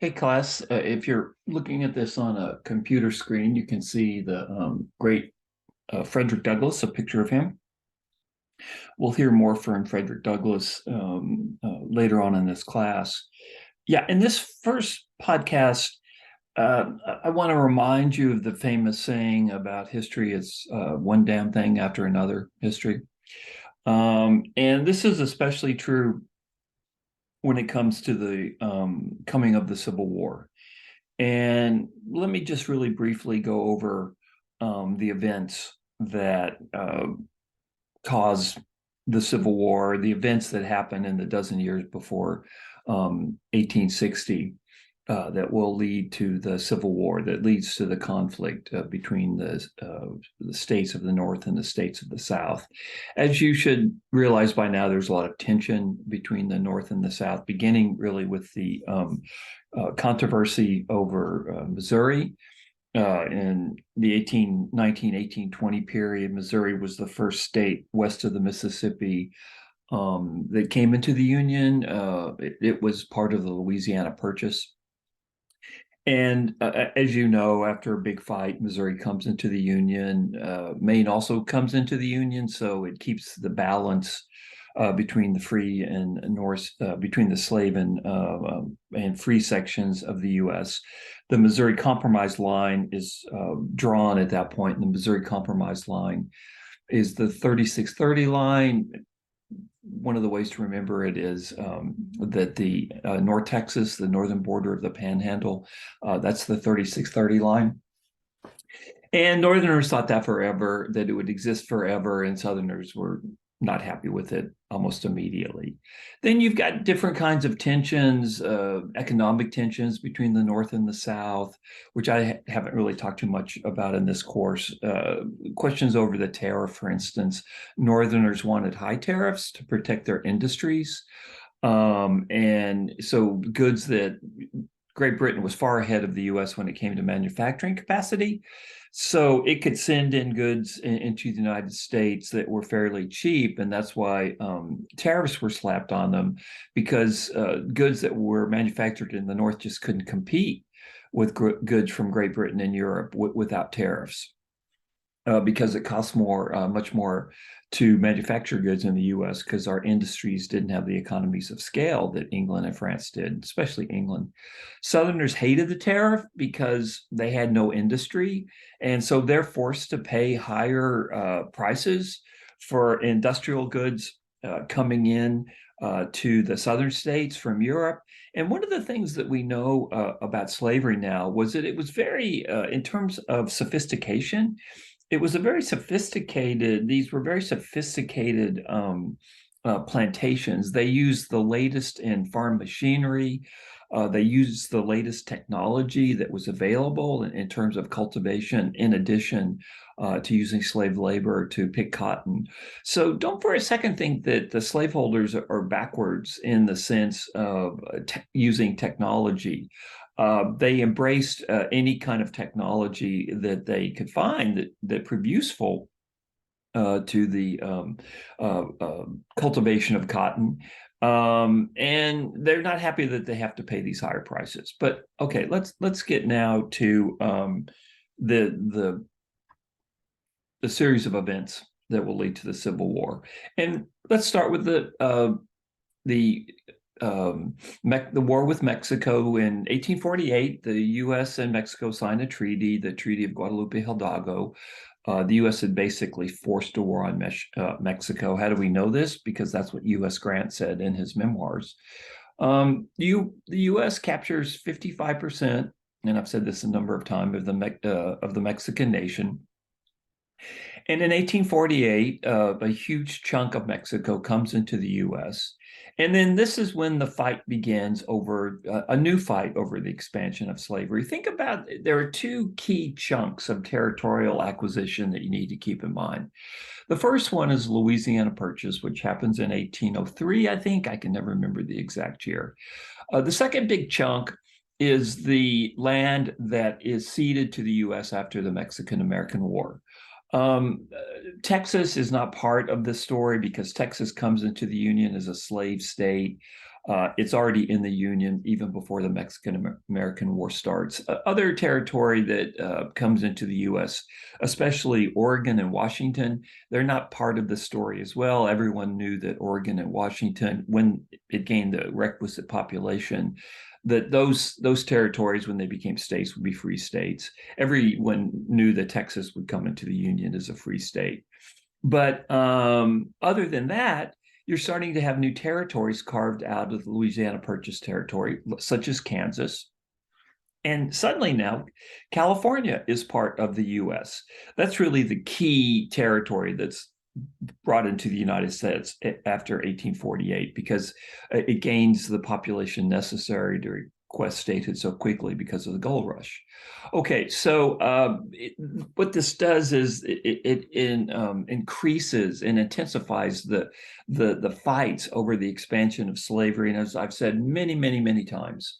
Hey class, if you're looking at this on a computer screen, you can see the great Frederick Douglass, a picture of him. We'll hear more from Frederick Douglass later on in this class. Yeah, in this first podcast, I want to remind you of the famous saying about history. It's one damn thing after another history. And this is especially true when it comes to the coming of the Civil War. And let me just really briefly go over the events that caused the Civil War, the events that happened in the dozen years before 1860 that will lead to the Civil War, that leads to the conflict between the states of the North and the states of the South. As you should realize by now, there's a lot of tension between the North and the South, beginning really with the controversy over Missouri. In the 1820 period, Missouri was the first state west of the Mississippi that came into the Union. It was part of the Louisiana Purchase. And as you know, after a big fight, Missouri comes into the Union. Maine also comes into the Union, so it keeps the balance between the free and North, between the slave and free sections of the U.S. The Missouri Compromise line is drawn at that point, and the Missouri Compromise line is the 3630 line. One of the ways to remember it is that the North Texas, the northern border of the Panhandle, that's the 3630 line. And Northerners thought that forever, that it would exist forever, and Southerners were not happy with it almost immediately. Then you've got different kinds of tensions, economic tensions between the North and the South, which I haven't really talked too much about in this course. Questions over the tariff, for instance. Northerners wanted high tariffs to protect their industries. And so goods that Great Britain was far ahead of the US when it came to manufacturing capacity. So it could send in goods into the United States that were fairly cheap. And that's why tariffs were slapped on them, because goods that were manufactured in the North just couldn't compete with goods from Great Britain and Europe without tariffs. Because it costs much more to manufacture goods in the US because our industries didn't have the economies of scale that England and France did, especially England. Southerners hated the tariff because they had no industry. And so they're forced to pay higher prices for industrial goods coming in to the southern states from Europe. And one of the things that we know about slavery now was that it was very, in terms of sophistication, it was a very sophisticated, these were very sophisticated plantations. They used the latest in farm machinery. They used the latest technology that was available in terms of cultivation, in addition to using slave labor to pick cotton. So don't for a second think that the slaveholders are backwards in the sense of using technology. They embraced any kind of technology that they could find that proved useful to the cultivation of cotton. And they're not happy that they have to pay these higher prices. But okay, let's get now to the the series of events that will lead to the Civil War. And let's start with the the war with Mexico in 1848. The U.S. and Mexico signed a treaty, the Treaty of Guadalupe Hidalgo. The U.S. had basically forced a war on Mexico. How do we know this? Because that's what U.S. Grant said in his memoirs. The U.S. captures 55%, and I've said this a number of times, of the Mexican nation. And in 1848, a huge chunk of Mexico comes into the U.S. And then this is when the fight begins over a new fight over the expansion of slavery. Think about, there are two key chunks of territorial acquisition that you need to keep in mind. The first one is Louisiana Purchase, which happens in 1803, I think. I can never remember the exact year. The second big chunk is the land that is ceded to the U.S. after the Mexican-American War. Texas is not part of this story because Texas comes into the Union as a slave state. It's already in the Union even before the Mexican-American War starts. Other territory that comes into the U.S., especially Oregon and Washington, they're not part of the story as well. Everyone knew that Oregon and Washington, when it gained the requisite population, that those territories, when they became states, would be free states. Everyone knew that Texas would come into the Union as a free state. But other than that, you're starting to have new territories carved out of the Louisiana Purchase territory, such as Kansas. And suddenly now, California is part of the US. That's really the key territory that's brought into the United States after 1848 because it gains the population necessary to request statehood so quickly because of the gold rush. Okay, so what this does is it increases and intensifies the fights over the expansion of slavery. And as I've said many times,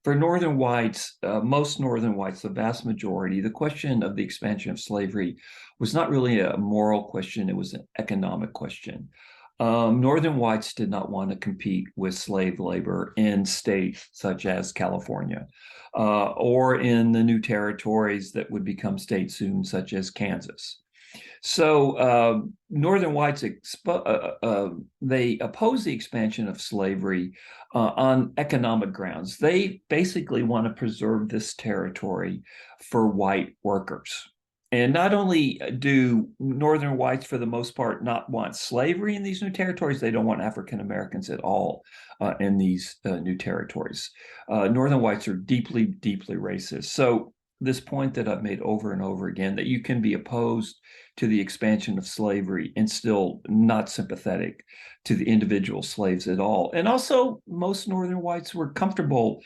for Northern whites, most Northern whites, the vast majority, the question of the expansion of slavery was not really a moral question, it was an economic question. Northern whites did not want to compete with slave labor in states such as California or in the new territories that would become states soon, such as Kansas. So Northern whites they oppose the expansion of slavery on economic grounds. They basically want to preserve this territory for white workers. And not only do Northern whites, for the most part, not want slavery in these new territories, they don't want African Americans at all in these new territories. Northern whites are deeply racist. So this point that I've made over and over again, that you can be opposed to the expansion of slavery and still not sympathetic to the individual slaves at all. And also, most Northern whites were comfortable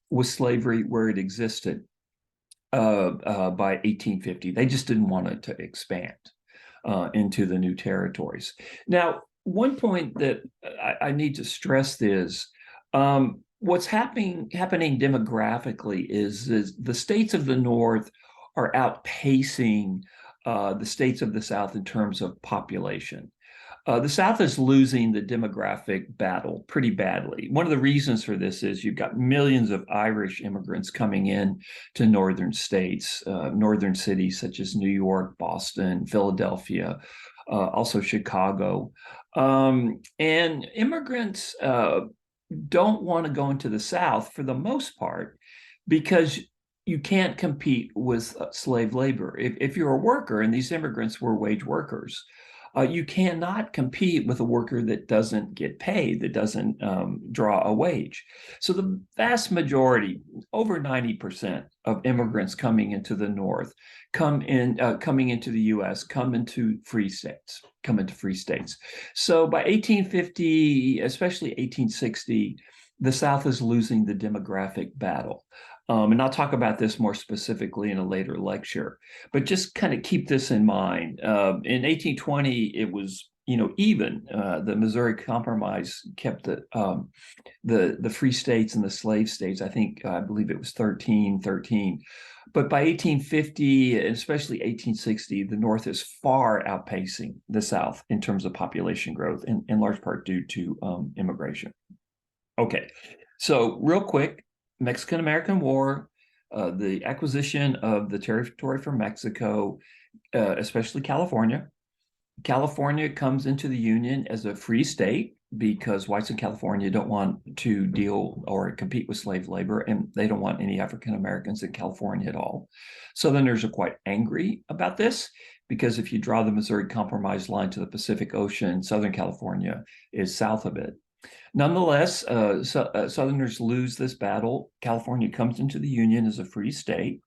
with slavery where it existed by 1850. They just didn't want it to expand into the new territories. Now, one point that I need to stress is what's happening demographically is the states of the North are outpacing the states of the South in terms of population. The South is losing the demographic battle pretty badly. One of the reasons for this is you've got millions of Irish immigrants coming in to northern states, northern cities such as New York, Boston, Philadelphia, also Chicago. And immigrants don't want to go into the South for the most part because you can't compete with slave labor. If you're a worker, and these immigrants were wage workers, you cannot compete with a worker that doesn't get paid, that doesn't draw a wage. So the vast majority, over 90% of immigrants coming into the North, coming into the U.S., come into free states. So by 1850, especially 1860, the South is losing the demographic battle. And I'll talk about this more specifically in a later lecture, but just kind of keep this in mind. In 1820, it was even. The Missouri Compromise kept the free states and the slave states. I believe it was 13. But by 1850, and especially 1860, the North is far outpacing the South in terms of population growth, in large part due to immigration. Okay, so real quick, Mexican-American War, the acquisition of the territory from Mexico, especially California. California comes into the Union as a free state because whites in California don't want to deal or compete with slave labor, and they don't want any African Americans in California at all. Southerners are quite angry about this because if you draw the Missouri Compromise line to the Pacific Ocean, Southern California is south of it. Nonetheless, Southerners lose this battle. California comes into the Union as a free state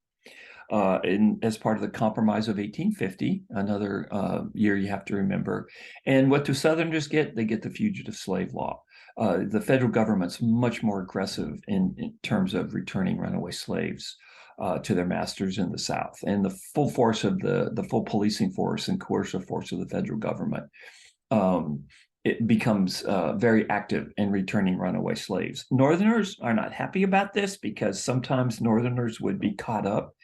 as part of the Compromise of 1850, another year you have to remember. And what do Southerners get? They get the fugitive slave law. The federal government's much more aggressive in terms of returning runaway slaves to their masters in the South, and the full force of the full policing force and coercive force of the federal government. It becomes very active in returning runaway slaves. Northerners are not happy about this because sometimes Northerners would be caught up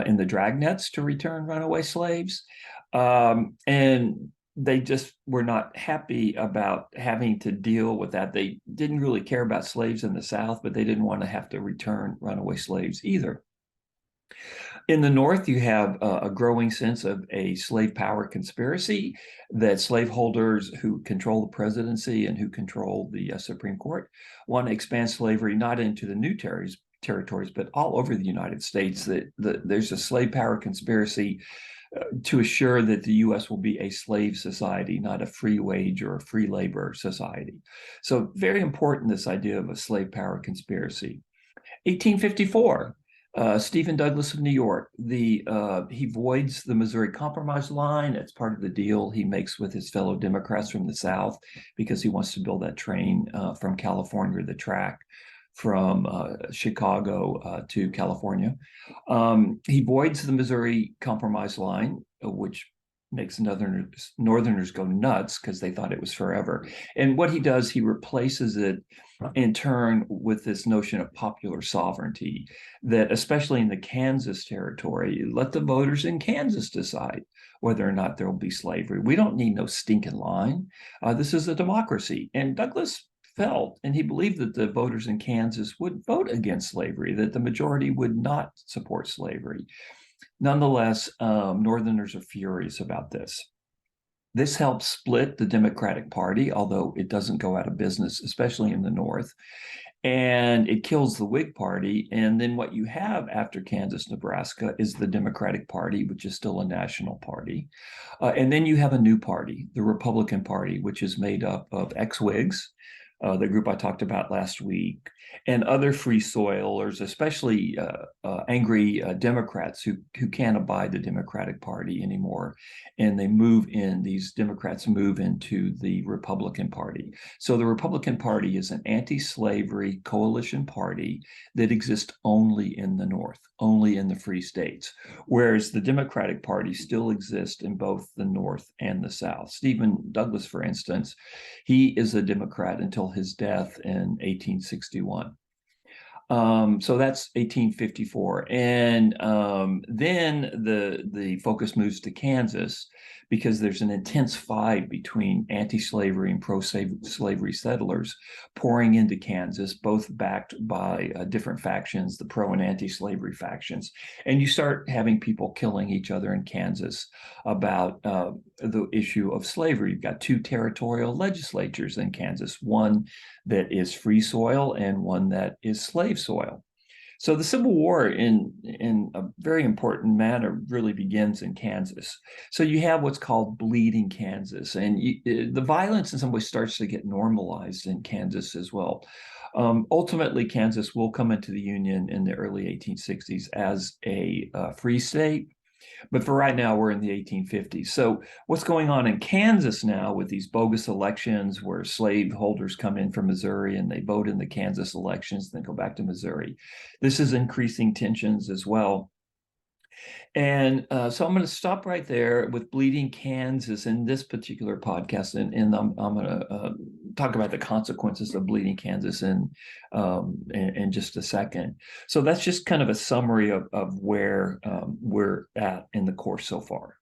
in the dragnets to return runaway slaves. And they just were not happy about having to deal with that. They didn't really care about slaves in the South, but they didn't want to have to return runaway slaves either. In the North, you have a growing sense of a slave power conspiracy, that slaveholders who control the presidency and who control the Supreme Court want to expand slavery not into the new territories, but all over the United States. That there's a slave power conspiracy to assure that the U.S. will be a slave society, not a free wage or a free labor society. So very important, this idea of a slave power conspiracy. 1854, Stephen Douglas of New York, he voids the Missouri Compromise line. It's part of the deal he makes with his fellow Democrats from the South, because he wants to build that train from California, the track from Chicago to California. He voids the Missouri Compromise line, which makes Northerners go nuts because they thought it was forever. And what he does, he replaces it in turn with this notion of popular sovereignty, that especially in the Kansas territory, let the voters in Kansas decide whether or not there will be slavery. We don't need no stinking line. This is a democracy. And Douglas felt, and he believed, that the voters in Kansas would vote against slavery, that the majority would not support slavery. Nonetheless, Northerners are furious about this. This helps split the Democratic Party, although it doesn't go out of business, especially in the North. And it kills the Whig Party. And then what you have after Kansas, Nebraska is the Democratic Party, which is still a national party. And then you have a new party, the Republican Party, which is made up of ex-Whigs, the group I talked about last week, and other free soilers, especially angry Democrats who can't abide the Democratic Party anymore. And these Democrats move into the Republican Party. So the Republican Party is an anti-slavery coalition party that exists only in the North, only in the free states, whereas the Democratic Party still exists in both the North and the South. Stephen Douglas, for instance, he is a Democrat until his death in 1861. So that's 1854. And then the focus moves to Kansas, because there's an intense fight between anti-slavery and pro-slavery settlers pouring into Kansas, both backed by different factions, the pro and anti-slavery factions. And you start having people killing each other in Kansas about the issue of slavery. You've got two territorial legislatures in Kansas, one that is free soil and one that is slave soil. So the Civil War, in a very important manner, really begins in Kansas. So you have what's called Bleeding Kansas, and the violence in some ways starts to get normalized in Kansas as well. Ultimately, Kansas will come into the Union in the early 1860s as a free state. But for right now, we're in the 1850s. So what's going on in Kansas now with these bogus elections where slaveholders come in from Missouri and they vote in the Kansas elections, then go back to Missouri? This is increasing tensions as well. And so I'm going to stop right there with Bleeding Kansas in this particular podcast, and I'm going to talk about the consequences of Bleeding Kansas in just a second. So that's just kind of a summary of where we're at in the course so far.